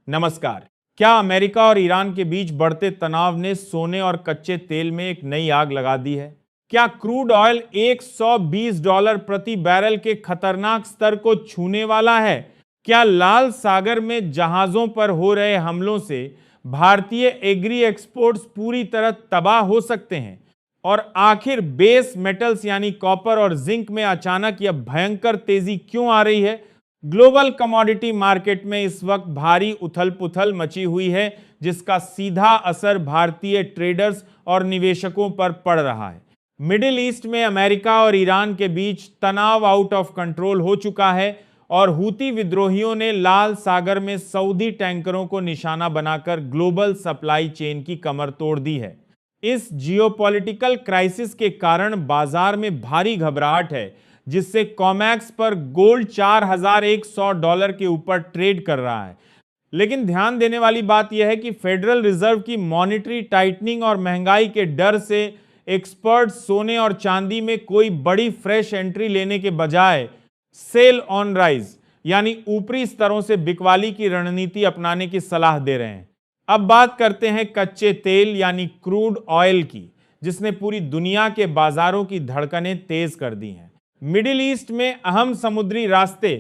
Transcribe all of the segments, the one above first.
नमस्कार। क्या अमेरिका और ईरान के बीच बढ़ते तनाव ने सोने और कच्चे तेल में एक नई आग लगा दी है? क्या क्रूड ऑयल $120 प्रति बैरल के खतरनाक स्तर को छूने वाला है? क्या लाल सागर में जहाजों पर हो रहे हमलों से भारतीय एग्री एक्सपोर्ट्स पूरी तरह तबाह हो सकते हैं? और आखिर बेस मेटल्स यानी कॉपर और जिंक में अचानक यह भयंकर तेजी क्यों आ रही है? ग्लोबल कमोडिटी मार्केट में इस वक्त भारी उथल-पुथल मची हुई है, जिसका सीधा असर भारतीय ट्रेडर्स और निवेशकों पर पड़ रहा है। मिडिल ईस्ट में अमेरिका और ईरान के बीच तनाव आउट ऑफ कंट्रोल हो चुका है और हूती विद्रोहियों ने लाल सागर में सऊदी टैंकरों को निशाना बनाकर ग्लोबल सप्लाई चेन की कमर तोड़ दी है। इस जियोपॉलिटिकल क्राइसिस के कारण बाजार में भारी घबराहट है, जिससे कॉमेक्स पर गोल्ड $4100 के ऊपर ट्रेड कर रहा है। लेकिन ध्यान देने वाली बात यह है कि फेडरल रिजर्व की मॉनेटरी टाइटनिंग और महंगाई के डर से एक्सपर्ट सोने और चांदी में कोई बड़ी फ्रेश एंट्री लेने के बजाय सेल ऑन राइज यानी ऊपरी स्तरों से बिकवाली की रणनीति अपनाने की सलाह दे रहे हैं। अब बात करते हैं कच्चे तेल यानी क्रूड ऑयल की, जिसने पूरी दुनिया के बाजारों की धड़कनें तेज कर दी हैं। मिडिल ईस्ट में अहम समुद्री रास्ते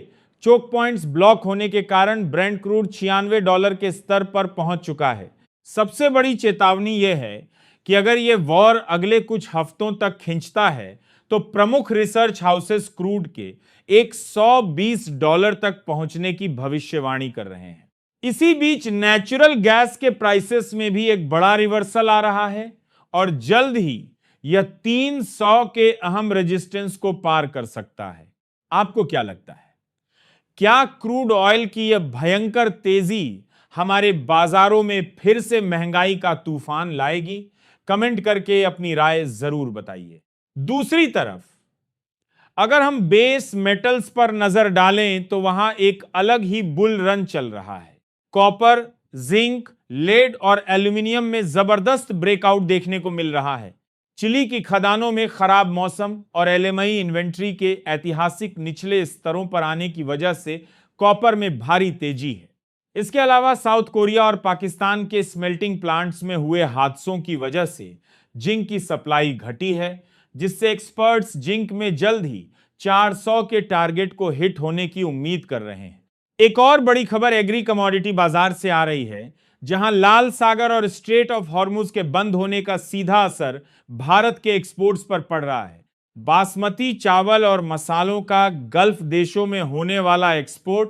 चोक पॉइंट्स ब्लॉक होने के कारण ब्रेंट क्रूड $96 के स्तर पर पहुंच चुका है। सबसे बड़ी चेतावनी यह है कि अगर यह वॉर अगले कुछ हफ्तों तक खिंचता है तो प्रमुख रिसर्च हाउसेस क्रूड के $120 तक पहुंचने की भविष्यवाणी कर रहे हैं। इसी बीच नेचुरल गैस के प्राइसेस में भी एक बड़ा रिवर्सल आ रहा है और जल्द ही यह 300 के अहम रेजिस्टेंस को पार कर सकता है। आपको क्या लगता है? क्या क्रूड ऑयल की यह भयंकर तेजी हमारे बाजारों में फिर से महंगाई का तूफान लाएगी? कमेंट करके अपनी राय जरूर बताइए। दूसरी तरफ अगर हम बेस मेटल्स पर नजर डालें तो वहां एक अलग ही बुल रन चल रहा है। कॉपर, जिंक, लेड और एल्यूमिनियम में जबरदस्त ब्रेकआउट देखने को मिल रहा है। चिली की खदानों में खराब मौसम और एलएमआई इन्वेंट्री के ऐतिहासिक निचले स्तरों पर आने की वजह से कॉपर में भारी तेजी है। इसके अलावा साउथ कोरिया और पाकिस्तान के स्मेल्टिंग प्लांट्स में हुए हादसों की वजह से जिंक की सप्लाई घटी है, जिससे एक्सपर्ट्स जिंक में जल्द ही 400 के टारगेट को हिट होने की उम्मीद कर रहे हैं। एक और बड़ी खबर एग्री कमोडिटी बाजार से आ रही है, जहां लाल सागर और स्ट्रेट ऑफ हॉर्मुज के बंद होने का सीधा असर भारत के एक्सपोर्ट्स पर पड़ रहा है। बासमती चावल और मसालों का गल्फ देशों में होने वाला एक्सपोर्ट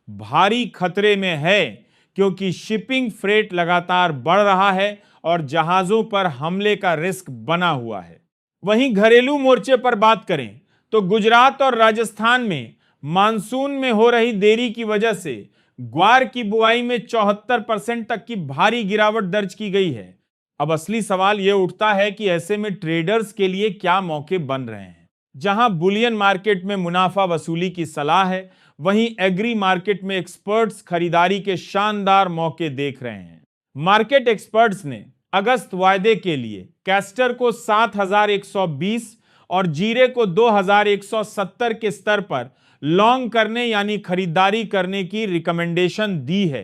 भारी खतरे में है, क्योंकि शिपिंग फ्रेट लगातार बढ़ रहा है और जहाजों पर हमले का रिस्क बना हुआ है। वहीं घरेलू मोर्चे पर बात करें तो गुजरात और राजस्थान में मानसून में हो रही देरी की वजह से ग्वार की बुआई में 74% तक की भारी गिरावट दर्ज की गई है। अब असली सवाल यह उठता है कि ऐसे में ट्रेडर्स के लिए क्या मौके बन रहे हैं? जहां बुलियन मार्केट में मुनाफा वसूली की सलाह है, वहीं एग्री मार्केट में एक्सपर्ट्स खरीदारी के शानदार मौके देख रहे हैं। मार्केट एक्सपर्ट्स ने अगस्त वायदे के लिए कैस्टर को 7120 और जीरे को 2170 के स्तर पर लॉन्ग करने यानी खरीदारी करने की रिकमेंडेशन दी है।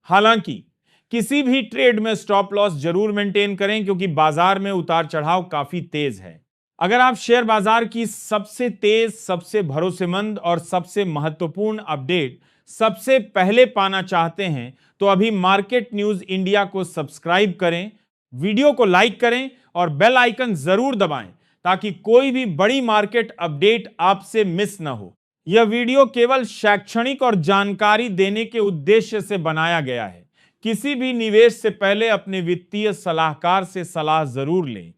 हालांकि किसी भी ट्रेड में स्टॉप लॉस जरूर मेंटेन करें, क्योंकि बाजार में उतार चढ़ाव काफी तेज है। अगर आप शेयर बाजार की सबसे तेज, सबसे भरोसेमंद और सबसे महत्वपूर्ण अपडेट सबसे पहले पाना चाहते हैं तो अभी मार्केट न्यूज इंडिया को सब्सक्राइब करें, वीडियो को लाइक करें और बेल आइकन जरूर दबाएं, ताकि कोई भी बड़ी मार्केट अपडेट आपसे मिस न हो। यह वीडियो केवल शैक्षणिक और जानकारी देने के उद्देश्य से बनाया गया है। किसी भी निवेश से पहले अपने वित्तीय सलाहकार से सलाह जरूर लें।